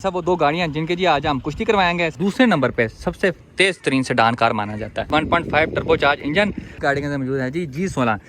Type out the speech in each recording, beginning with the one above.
सब वो दो गाड़ियां जिनके जी आज हम कुश्ती करवाएंगे। दूसरे नंबर पे सबसे तेज तरीन सेडान कार माना जाता है। 1.5 टर्बो चार्ज इंजन गाड़ी के अंदर मौजूद है जी G16।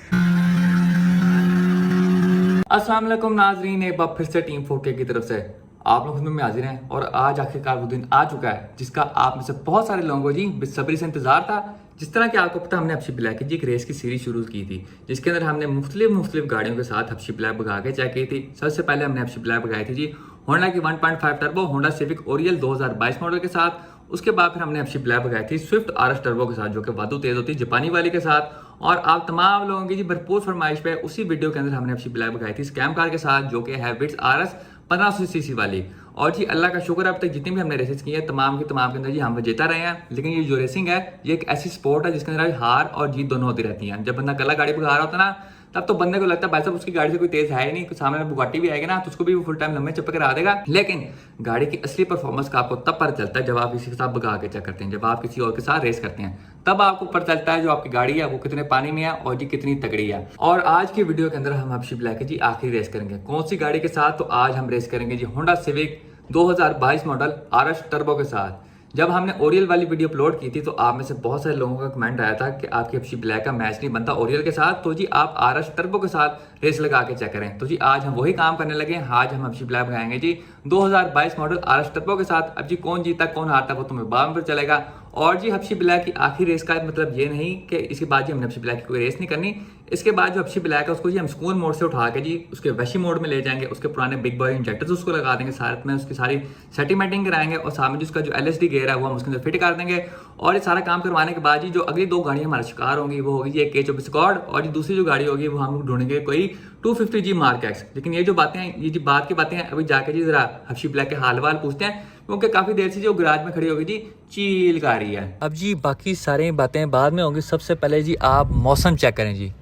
अस्सलाम वालेकुम नाजरीन, एक बार फिर से टीम 4K की तरफ से आप लोग में हाजिर हैं। और आज आखिरकार वो दिन आ चुका है जिसका आप में से बहुत सारे लोगों को जी बेसब्री से इंतजार था। जिस तरह कि आपको पता, हमने हबशी ब्लैक की जी एक रेस की सीरीज शुरू की थी जिसके अंदर हमने मुख्तलिफ गाड़ियों के साथ हबशी ब्लैक भगा के चेक की थी। सबसे पहले हमने हबशी ब्लैक भगाई थी जी होंडा की 1.5 turbo Honda civic Oryol 2022 model के साथ। उसके बाद फिर हमने हबशी ब्लैक भगाई थी स्विफ्ट RS टर्बो के साथ जो कि वादू तेज होती है जापानी वाली के साथ। और आप तमाम लोगों की जी भरपूर फरमाइश पे उसी वीडियो के अंदर हमने हबशी ब्लैक भगाई थी स्कैम कार के साथ जो कि है विट्स RS 1500cc वाली। और जी अल्लाह का शुक्र है अब तक जितनी भी हमने रेसेस की है तमाम के अंदर जी हम विजेता रहे हैं। लेकिन ये जो रेसिंग है ये एक ऐसी स्पोर्ट है जिसके अंदर हार और जीत दोनों होती रहती हैं। जब बंदा कला गाड़ी भगा रहा होता है ना तब तो बंदे को लगता है भाई साहब उसकी गाड़ी से कोई तेज है ही नहीं, सामने बुगाटी भी आएगी ना तो उसको भी वो फुल टाइम लंबे चप्पे करा देगा। लेकिन गाड़ी की असली परफॉर्मेंस का आपको तब पता चलता है जब आप किसी के साथ भगा के चेक करते हैं, जब आप किसी और के साथ रेस करते हैं तब आपको पता चलता है जो आपकी गाड़ी है वो कितने पानी में है और जी कितनी तगड़ी है। और आज की वीडियो के अंदर हम हबशी ब्लैक की जी आखिरी रेस करेंगे। कौन सी गाड़ी के साथ? तो आज हम रेस करेंगे जी Honda Civic 2022 model RS turbo के साथ। जब हमने ओरियल वाली वीडियो अपलोड की थी तो आप में से बहुत सारे लोगों का कमेंट आया था कि आपकी हबशी ब्लैक का मैच नहीं बनता ओरियल के साथ, तो जी आप RS टर्बो के साथ रेस लगा के चेक करें। तो जी आज हम वही काम करने लगे। आज हम हबशी ब्लैक लगाएंगे जी 2022 मॉडल RS टर्बो के साथ। अब जी कौन जीता कौन हारता वो तुम्हें बाद में चलेगा। और जी हबशी ब्लैक की आखिरी रेस का मतलब ये नहीं कि इसके बाद जी हमने हबशी ब्लैक की कोई रेस नहीं करनी। इसके बाद जो हबशी ब्लैक है उसको जी हम स्कूल मोड से उठा के जी उसके वैशी मोड में ले जाएंगे। उसके पुराने बिग बॉय इंजेक्टर्स उसको लगा देंगे, साथ में उसकी सारी सेटिमेंटिंग कराएंगे और साथ में उसका जो LSD गेयर है वो हम उसके अंदर फिट कर देंगे। और ये सारा काम करवाने के बाद जी जो अगली दो गाड़ियां हमारे शिकार होंगी वो होगी जी एक K24 स्क्वाड और जी दूसरी जो गाड़ी होगी वो हम लोग ढूंढेंगे कोई 250G मार्क एक्स। लेकिन ये जो बातें हैं ये जी बात की बातें हैं अभी जाके जी जरा हबशी ब्लैक के हाल वाल पूछते हैं क्योंकि काफी देर से जो गैराज में खड़ी होगी जी चील का रही है। अब जी बाकी सारी बातें बाद में होंगी। सबसे पहले जी आप मौसम चेक करें जी।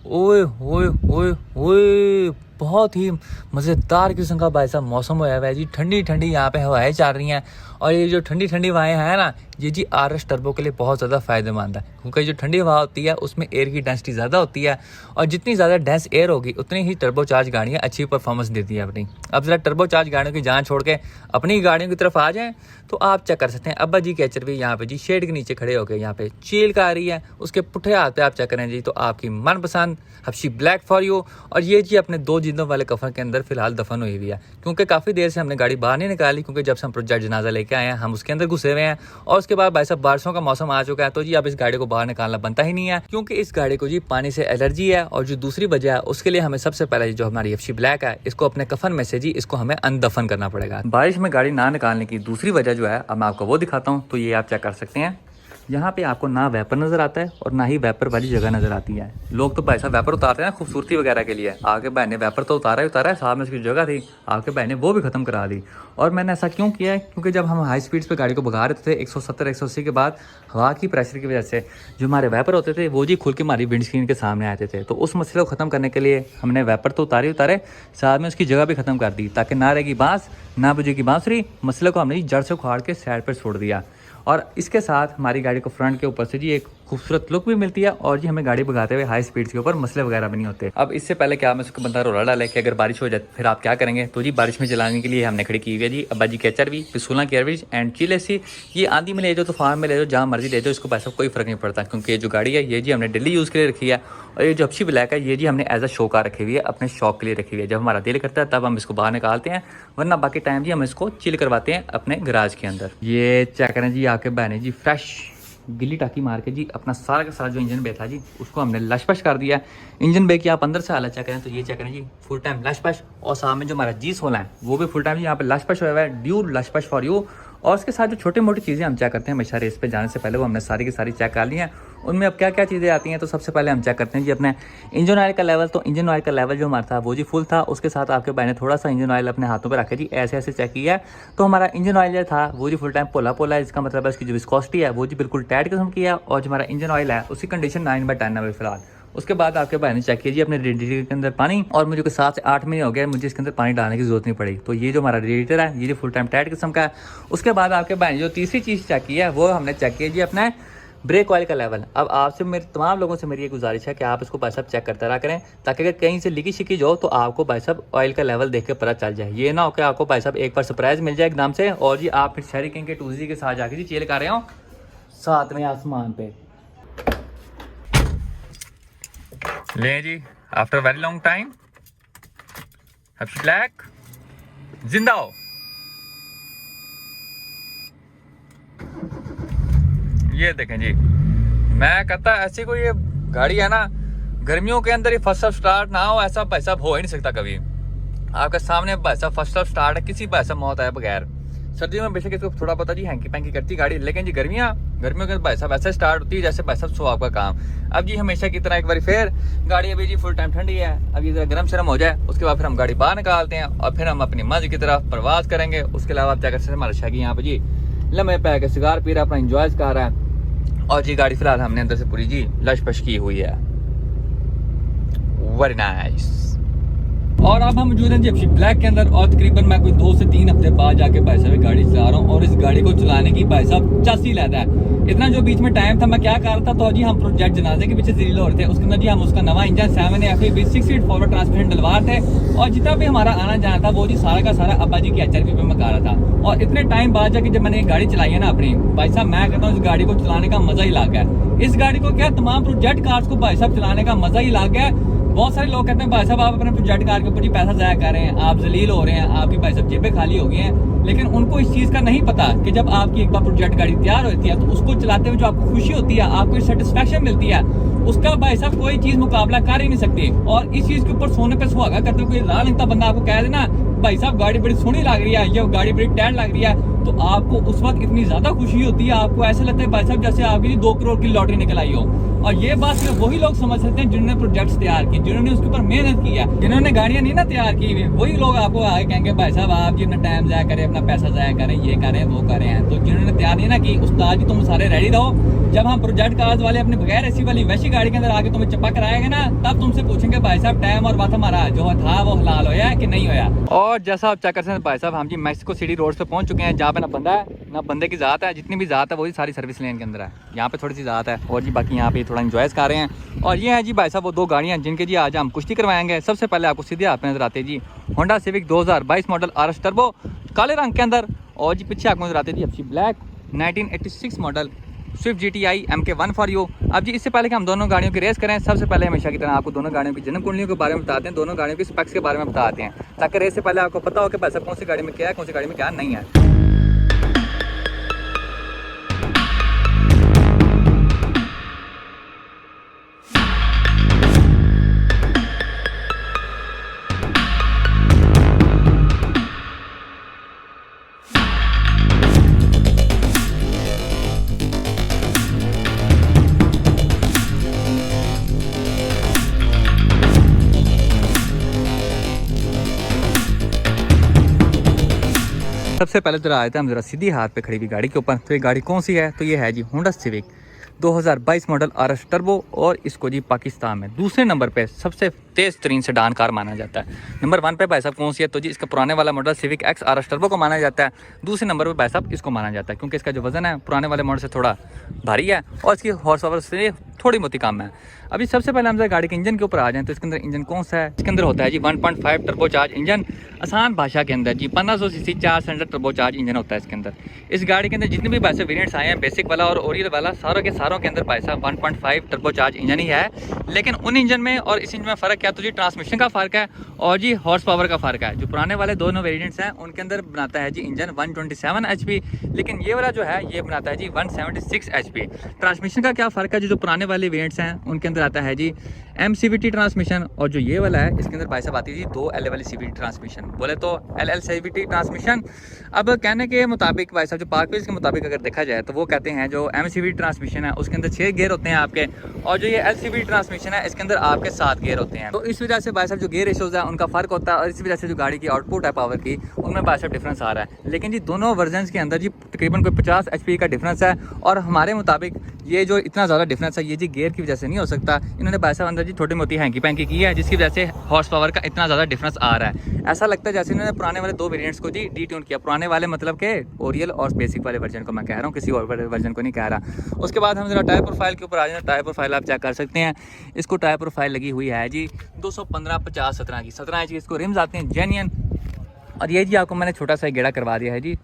ओए ओए ओए ओए बहुत ही मज़ेदार किस्म का भाई साहब मौसम हुआ है जी। ठंडी ठंडी यहाँ पे हवाएं चल रही हैं और ये जो ठंडी ठंडी हवाएं हैं ना ये जी RS टर्बो के लिए बहुत ज़्यादा फ़ायदेमंद है क्योंकि जो ठंडी हवा होती है उसमें एयर की डेंसिटी ज़्यादा होती है और जितनी ज़्यादा डेंस एयर होगी उतनी ही टर्बो चार्ज गाड़ियाँ अच्छी परफॉर्मेंस देती है अपनी। अब ज़रा टर्बो चार्ज गाड़ियों की जान छोड़ के अपनी गाड़ियों की तरफ आ जाएँ तो आप चेक कर सकते हैं। अब्बा जी कैचर भी यहाँ पे जी शेड के नीचे खड़े होकर यहाँ पे चील का आ रही है, उसके पुठे हाथ पे आप चेक करें जी तो आपकी मनपसंद हबशी ब्लैक फॉर यू। और ये जी अपने 2 जिंदों वाले कफन के अंदर फिलहाल दफन हुई हुई है क्योंकि काफ़ी देर से हमने गाड़ी बाहर नहीं निकाली क्योंकि जब से हम प्रोजेक्ट जनाजा लेके आए हैं हम उसके अंदर घुसे हुए हैं। और उसके बाद भाई साहब बारिशों का मौसम आ चुका है तो जी अब इस गाड़ी को बाहर निकालना बनता ही नहीं है क्योंकि इस गाड़ी को जी पानी से एलर्जी है। और जो दूसरी वजह है उसके लिए हमें सबसे पहले जो हमारी हबशी ब्लैक है इसको अपने कफन में से जी इसको हमें अनदफन करना पड़ेगा। बारिश में गाड़ी ना निकालने की दूसरी वजह जो है अब मैं आपको वो दिखाता हूँ। तो ये आप चेक कर सकते हैं यहाँ पे आपको ना वेपर नजर आता है और ना ही वेपर वाली जगह नजर आती है। लोग तो भाई साहब वेपर उतारते हैं खूबसूरती वगैरह के लिए। आपके भाई ने वेपर तो उतारा है साथ में उसकी जगह थी आपके भाई ने वो भी खत्म करा दी। और मैंने ऐसा क्यों किया है क्योंकि जब हम हाई स्पीड्स पे गाड़ी को भगा रहे थे 170-180 के बाद हवा की प्रेशर की वजह से जो हमारे वेपर होते थे वो जी खुल के हमारी विंड स्क्रीन के सामने आते थे। तो उस मसले को ख़त्म करने के लिए हमने वेपर तो उतारे साथ में उसकी जगह भी ख़त्म कर दी ताकि ना रहेगी बांस ना बजेगी बांसुरी। मसले को हमने जड़ से उखाड़ के साइड पर छोड़ दिया और इसके साथ हमारी गाड़ी को फ्रंट के ऊपर से जी एक खूबसूरत लुक भी मिलती है और जी हमें गाड़ी भगाते हुए हाई स्पीड के ऊपर मसले वगैरह भी नहीं होते। अब इससे पहले क्या मैं उसको बंदा रोला डाले कि अगर बारिश हो जाए फिर आप क्या करेंगे। तो जी बारिश में चलाने के लिए हमने खड़ी की हुई है जी अब्बा जी कैचर भी 16 की एवरेज एंड चिल एसी। ये आंधी में ले जाओ तूफान में ले जाओ जहाँ मर्जी ले जाओ इसको पैसा कोई फर्क नहीं पड़ता क्योंकि ये जो गाड़ी है ये जी हमने डेली यूज़ के लिए रखी है। और ये जो हबशी ब्लैक है ये जी हमने एज अ शो कार रखी हुई है अपने शौक के लिए रखी हुई है। जब हमारा दिल करता है तब हम इसको बाहर निकालते हैं वरना बाकी टाइम जी हम इसको चिल करवाते हैं अपने गराज के अंदर। ये चेक करें जी आपके बहने जी फ्रेश गिल्ली टाकी मार के जी अपना सारा का सारा जो इंजन बे था जी उसको हमने लशपश कर दिया। इंजन बे की आप अंदर से हालत चेक करें तो ये चेक करें जी फुल टाइम लशपश और साथ में जो हमारा G16 है वो भी फुल टाइम यहाँ पे लशपश हुआ है ड्यू लशपश फॉर यू। और उसके साथ जो छोटी मोटी चीज़ें हम चेक करते हैं हमेशा रेस पे जाने से पहले वो हमने सारी की सारी चेक कर ली हैं। उनमें अब क्या क्या चीज़ें आती हैं तो सबसे पहले हम चेक करते हैं जी अपने इंजन ऑयल का लेवल। तो इंजन ऑयल का लेवल जो हमारा था वो जी फुल था। उसके साथ आपके भाई ने थोड़ा सा इंजन ऑयल अपने हाथों पर रखे जी ऐसे ऐसे चेक किया है तो हमारा इंजन ऑयल जो था वो जी फुल टाइम पोला पोला है। इसका मतलब है उसकी जो विस्कोसिटी है वो जी बिल्कुल टाइट किस्म की है और जो हमारा इंजन ऑयल है उसकी कंडीशन 9/10 है फिलहाल। उसके बाद आपके भाई ने चेक किया जी अपने रेडिएटर के अंदर पानी और मुझे को 7 से 8 महीने हो गए मुझे इसके अंदर पानी डालने की जरूरत नहीं पड़ी। तो ये जो हमारा रेडिएटर है ये फुल टाइम टाइट किस्म का है। उसके बाद आपके भाई ने जो तीसरी चीज़ चेक की है वो हमने चेक किया जी अपना ब्रेक ऑयल का लेवल। अब आपसे मेरे तमाम लोगों से मेरी ये गुजारिश है कि आप इसको भाई साहब चेक करते रहा करें, ताकि अगर कहीं से लीकी शिकी हो तो आपको भाई साहब ऑयल का लेवल देख के पता चल जाए। ये ना हो कि आपको भाई साहब एक बार सरप्राइज मिल जाए एकदम से और जी आप फिर शेरी किंग के टूजी के साथ जाके जी चेल कर रहे हो साथ में आसमान पे। ले जी after very long time black जिंदा हो। ये देखें जी, मैं कहता ऐसी कोई ये गाड़ी है ना, गर्मियों के अंदर ये फर्स्ट ऑफ स्टार्ट ना हो ऐसा भाई साहब हो ही नहीं सकता कभी। आपके सामने भाई साहब फर्स्ट ऑफ स्टार्ट है, किसी भाई साहब मौत आए बगैर। सर्दियों में बेशक इसको थोड़ा पता जी हैंकी पैंकी करती गाड़ी, लेकिन जी गर्मियों के भाई साहब ऐसे स्टार्ट होती है जैसे भाई साहब सुहाग का काम। अब जी हमेशा की तरह एक बार फिर गाड़ी अभी जी फुल टाइम ठंडी है, अभी जरा गर्म शर्म हो जाए उसके बाद फिर हम गाड़ी बाहर निकालते हैं और फिर हम अपनी मंजिल की तरफ प्रवास करेंगे। उसके अलावा आप क्या कर सकते हैं, हमारा शागी यहाँ पे जी लम्बे पै के सिगार पी रहा अपना इंजॉय कर रहा है। और जी गाड़ी फिलहाल हमने अंदर से पूरी जी लश पश की हुई है, वेरी नाइस। और अब हम मौजूद हैं जी ब्लैक के अंदर और तकरीबन मैं कोई 2 से 3 हफ्ते बाद जाके भाई साहब गाड़ी चला रहा हूँ और इस गाड़ी को चलाने की भाई साहब चासी लेता है। इतना जो बीच में टाइम था मैं क्या कर रहा था, तो जी हम प्रोजेक्ट जनाजे के पीछे जीरो हो रहे थे, उसके अंदर जी हम उसका नवा इंजन 7 6 स्पीड फॉरवर्ड ट्रांसमिशन डलवा थे और जितना भी हमारा आना जाना था वो जी सारा का सारा अब्बा जी की HRP पे मैं कर रहा था। और इतने टाइम बाद जाके जब मैंने गाड़ी चलाई है ना अपनी, भाई साहब मैं कहता हूँ इस गाड़ी को चलाने का मजा ही अलग है। इस गाड़ी को क्या तमाम प्रोजेक्ट कार्स को भाई साहब चलाने का मजा ही अलग है। बहुत सारे लोग कहते हैं भाई साहब आप अपने प्रोजेक्ट कार के ऊपर ही पैसा जाया कर रहे हैं, आप जलील हो रहे हैं, आपकी भाई साहब जेबें खाली हो गई हैं, लेकिन उनको इस चीज़ का नहीं पता कि जब आपकी एक बार प्रोजेक्ट गाड़ी तैयार होती है तो उसको चलाते हुए जो आपको खुशी होती है, आपको सेटिस्फेक्शन मिलती है, उसका भाई साहब कोई चीज़ मुकाबला कर ही नहीं सकती। और इस चीज़ के ऊपर सोने पे सुहागा करते हुए कोई राह लिखता बंदा आपको कह देना भाई साहब गाड़ी बड़ी सोहनी लग रही है, ये गाड़ी बड़ी टाइट लग रही है, तो आपको उस वक्त इतनी ज्यादा खुशी होती है, आपको ऐसा लगता है भाई साहब जैसे आपकी 2 करोड़ की लॉटरी निकल आई हो। और ये बात सिर्फ वही लोग समझ सकते हैं जिन्होंने प्रोजेक्ट्स तैयार किए, जिन्होंने उसके ऊपर मेहनत की है। जिन्होंने गाड़ियां नहीं ना तैयार की हुई, वही लोग आपको आगे कहेंगे भाई साहब आप जी अपना टाइम जाया करें, अपना पैसा जाया करें, ये करें वो करें। तो जिन्होंने तैयार नहीं ना की, उस्ताद जी तुम सारे रेडी रहो, जब हम प्रोजेक्ट कार्स वाले अपने बगैर एसी वाली वैसी गाड़ी के अंदर आके तुम्हें चप्पा कराएंगे ना, तब तुमसे पूछेंगे भाई साहब टाइम और बात हमारा जो था वो हलाल होया कि नहीं होया। और जैसा आप चेक कर सकते हैं भाई साहब हम जी मैक्सिको सिटी रोड पे पहुंच चुके हैं, जहाँ पे ना बंदा है ना बंदे की ज़ात है, जितनी भी ज़ात है वही सारी सर्विस लेन के अंदर है। यहाँ पे थोड़ी सी ज़ात है और जी बाकी यहाँ पे थोड़ा इंजॉय कर रहे हैं। और ये है जी भाई साहब वो 2 गाड़ियाँ जिनके जी आज हम कुश्ती करवाएंगे। सबसे पहले आपको सीधे हाथ में नजर आते हैं जी Honda Civic 2022 model RS turbo काले रंग के अंदर, और जी पीछे आपको नजर आते हैं जी black 1986 model Swift GTI MK1 for you. अब जी इससे पहले कि हम दोनों गाड़ियों की रेस करें, सबसे पहले हमेशा की तरह आपको दोनों गाड़ियों की जन्म कुंडलियों के बारे में बताते हैं, दोनों गाड़ियों की स्पेक्स के बारे में बताते हैं, ताकि रेस से पहले आपको पता हो कि भाई साहब कौन सी गाड़ी में क्या है, कौन सी गाड़ी में क्या नहीं है। सबसे पहले जरा आए थे हम जरा सीधी हाथ पे खड़ी हुई गाड़ी के ऊपर। तो ये गाड़ी कौन सी है, तो ये है जी Honda Civic 2022 model RS turbo, और इसको जी पाकिस्तान में दूसरे नंबर पे सबसे तेज़ तरीन सेडान कार माना जाता है। नंबर 1 पे भाई साहब कौन सी है, तो जी इसका पुराने वाला model civic x RS turbo को माना जाता है। दूसरे नंबर पे भाई साहब इसको माना जाता है क्योंकि इसका जो वजन है पुराने वाले मॉडल से थोड़ा भारी है और इसकी हॉर्स पावर से थोड़ी मोटी कम है। अभी सबसे पहले हम गाड़ी के इंजन के ऊपर आ जाएं तो इसके अंदर इंजन कौन सा है, इसके अंदर होता है जी 1.5 टर्बो चार्ज इंजन, आसान भाषा के अंदर जी 1500 CC 4 cylinder turbo charge engine होता है इसके अंदर। इस गाड़ी के अंदर जितने भी भाई वेरिएंट्स आए हैं, बेसिक वाला और ओरिजिनल वाला, सारों के सारों के अंदर भाई साहब 1.5 टर्बो चार्ज इंजन ही है। लेकिन उन इंजन में और इस इंजन में फ़र्क क्या, तो जी ट्रांसमिशन का फ़र्क है और जी हॉर्स पावर का फ़र्क है। जो पुराने वाले दोनों वेरिएंट्स हैं उनके अंदर बनाता है जी इंजन 127 HP, लेकिन ये वाला जो है ये बनाता है जी 176 HP। ट्रांसमिशन का क्या फ़र्क है, जो पुराने वाले वेरिएंट्स हैं उनके अंदर आता है जी MCVT ट्रांसमिशन, और जो ये वाला है इसके अंदर भाई साहब आती है जी 2 L वाली CVT ट्रांसमिशन, बोले तो LL CVT ट्रांसमिशन। अब कहने के मुताबिक भाई साहब जो पार्कवेज के मुताबिक अगर देखा जाए तो वो कहते हैं जो MCVT ट्रांसमिशन है उसके अंदर 6 गियर होते हैं आपके, और जो ये LCVT ट्रांसमिशन है इसके अंदर आपके 7 गियर होते हैं। तो इस वजह से भाई साहब जो गियर रेशोज है उनका फ़र्क होता है, और इस वजह से जो गाड़ी की आउटपुट है पावर की उनमें भाई साहब डिफरेंस आ रहा है। लेकिन जी दोनों वर्जन के अंदर जी तकरीबन कोई 50 HP का डिफरेंस है, और हमारे मुताबिक ये जो इतना ज़्यादा डिफरेंस है ये जी गियर की वजह से नहीं हो सकता। इन्होंने भाई साहब अंदर जी छोटी मोटी हैंकी पैंकी की है जिसकी वजह से हॉर्स पावर का इतना ज़्यादा डिफरेंस आ रहा है। ऐसा लगता है जैसे इन्होंने पुराने वाले 2 वेरिएंट्स को जी डी ट्यून किया। पुराने वाले मतलब के ओरियल और बेसिक वाले वर्जन को मैं कह रहा हूँ, किसी और वर्जन को नहीं कह रहा। उसके बाद हम जरा टायर प्रोफाइल के ऊपर आ जाए। टायर प्रोफाइल आप चेक कर सकते हैं। इसको टायर प्रोफाइल लगी हुई है जी 215/50/17 की। 17 इंच की इसको रिम्स आते हैं जेन्युइन। और ये जी आपको मैंने छोटा सा गेड़ा करवा दिया है जी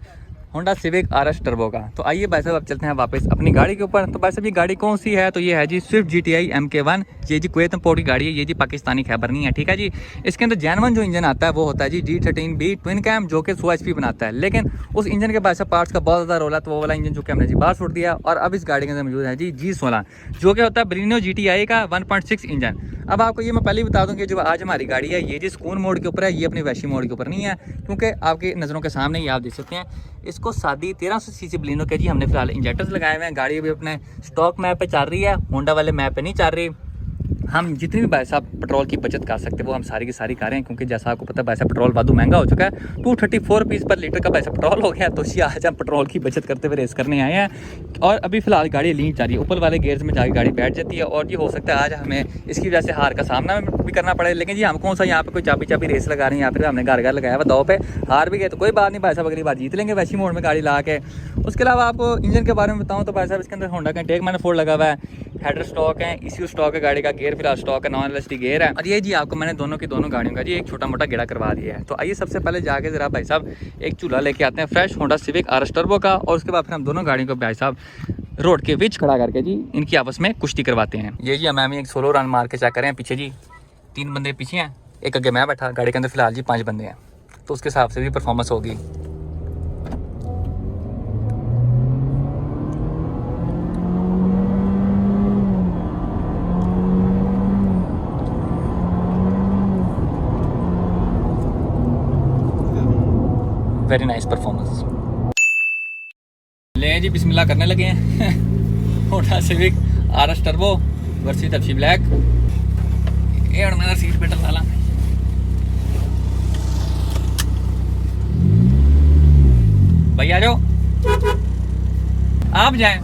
होंडा सिविक RS टर्बो का। तो आइए भाई साहब अब चलते हैं वापस अपनी गाड़ी के ऊपर। तो भाई साहब ये गाड़ी कौन सी है? तो ये है जी स्विफ्ट GTI MK1। ये जी कुवैत इंपोर्ट की गाड़ी है, ये जी पाकिस्तानी खैबर नहीं है, ठीक है जी। इसके अंदर जेनवन जो इंजन आता है वो होता है जी G13B ट्विन कैम जो कि 100 HP बनाता है। लेकिन उस इंजन के भाई साहब पार्ट्स का बहुत ज़्यादा रोल है, तो वो वाला इंजन जो कि हमने जी बाहर छोड़ दिया। और अब इस गाड़ी के अंदर मौजूद है जी G16 जो कि होता है बलिनो GTI का 1.6 इंजन। अब आपको ये मैं पहले ही बता दूं कि जो आज हमारी गाड़ी है ये जी सुकून मोड के ऊपर है, ये अपनी वैशी मोड के ऊपर नहीं है, क्योंकि आपकी नज़रों के सामने ही आप देख सकते हैं इसको सादी 1300 सीसी बलिनो के जी हमने फिलहाल इंजेक्टर्स लगाए हुए हैं। गाड़ी अभी अपने स्टॉक मैप पे चल रही है, होंडा वाले मैप पे नहीं चल रही। हम जितनी भी भाई साहब पेट्रोल की बचत कर सकते हैं वो हम सारी की सारी कर रहे हैं, क्योंकि जैसा आपको पता है भाई साहब पेट्रोल वादू महंगा हो चुका है। 234 रुपीज़ पर लीटर का भाई साहब पेट्रोल हो गया। तो इसी आज हम पेट्रोल की बचत करते हुए रेस करने आए हैं। और अभी फिलहाल गाड़ी लीन जा रही है, ऊपर वाले गेयर्स में जाकर गाड़ी बैठ जाती है। और ये हो सकता है आज हमें इसकी वजह से हार का सामना भी करना पड़े। लेकिन जी हम कौन सा यहाँ पे कोई चाबी रेस लगा रहे हैं, यहाँ पर हमने घर लगाया हुआ दाव पे हार भी गए तो कोई बात नहीं भाई साहब, अगली बार जीत लेंगे वैसी मोड में गाड़ी ला के। उसके अलावा आपको इंजन के बारे में बताऊँ तो भाई साहब इसके अंदर होंडा का टेक मैंने 4 लगा हुआ है, हेडर स्टॉक है, ECU स्टॉक है, गाड़ी का गेयर फिलहाल स्टॉक है, नॉन LSD गेयर है। और ये जी आपको मैंने दोनों की दोनों गाड़ियों का जी एक छोटा मोटा गेड़ा करवा दिया है। तो आइए सबसे पहले जाके जरा भाई साहब एक चूल्हा लेके आते हैं fresh Honda civic RS turbo का। और उसके बाद फिर हम दोनों गाड़ियों को भाई साहब रोड के बीच खड़ा करके जी इनकी आपस में कुश्ती करवाते हैं। ये जी हम एक सोलो रन मार के चेक करें। पीछे जी 3 बंदे पीछे हैं, एक आगे मैं बैठा। गाड़ी के अंदर फिलहाल जी 5 बंदे हैं, तो उसके हिसाब से भी परफॉर्मेंस होगी। Very nice performance. ले जी बिस्मिल्लाह करने लगे हैं। होंडा सिविक RS टर्बो वर्सी तपसी ब्लैक। ये और मेरा सीट बेल्ट डाला भैया, जो आप जाएं।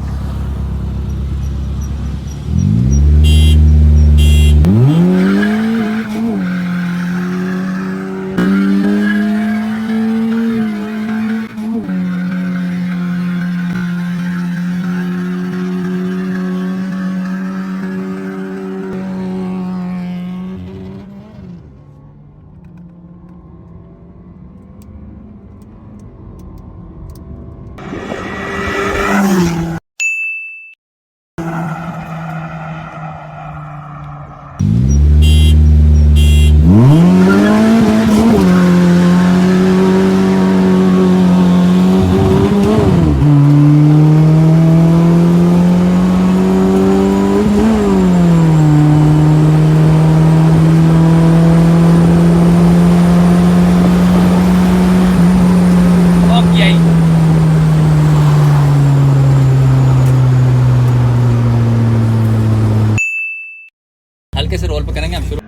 हल्के से रोल पे करेंगे हम शुरू।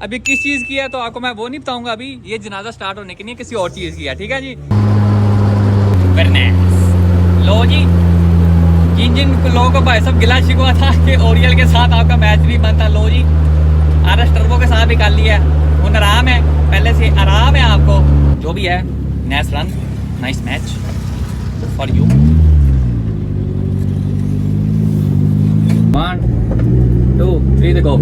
अभी किस चीज़ की है तो आपको मैं वो नहीं बताऊंगा। अभी ये जनाजा स्टार्ट होने की नहीं है, किसी और चीज़ की है, ठीक है जी। लो जी जिन जिन लोगों को भाई सब गिला शिकवा था कि ओरियल के साथ आपका मैच नहीं बनता, लो जी RS टर्बो के साथ भी कर लिया है। उन आराम है, पहले से आराम है आपको। जो भी है nice run, nice match for you. 1 2 3 go.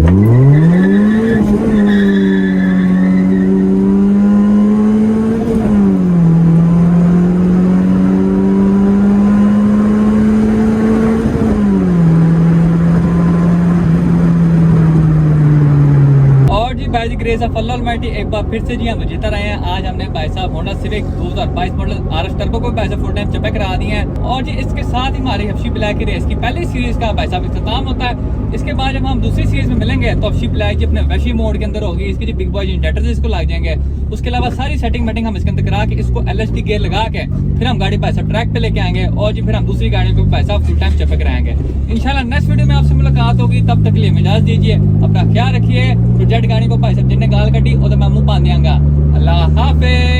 Grace of Allah Almighty एक बार फिर से जी हम जीता रहे हैं। आज हमने भाई साहब Honda Civic 2022 model RS turbo को भाई साहब फुल टाइम चपे करा दिए हैं। और जी इसके साथ ही हमारी हफ्शी ब्लैक की रेस की पहली सीरीज का भाई साहब इख्तिताम होता है। इसके बाद जब हम दूसरी सीरीज में मिलेंगे तो हफ्शी ब्लैक जी अपने वैशी मोड के अंदर होगी। इसकी जो बिग बॉय इंजेक्टर इसको लग जाएंगे। उसके अलावा सारी सेटिंग मेटिंग हम इसके अंदर करा के इसको LHD गियर लगा के फिर हम गाड़ी भाई साहब ट्रैक पे लेके आएंगे और जी फिर हम दूसरी गाड़ी को भाई साहब फुल टाइम चपे कराएंगे। इंशाल्लाह नेक्स्ट वीडियो में आपसे मुलाकात होगी। तब तक के लिए इजाजत दीजिए, अपना ख्याल रखिए। प्रोजेक्ट गाड़ी को भाई साहब जिन्हें गाल कटी और मैं मुंह पा दियांगा। अल्लाह हाफिज।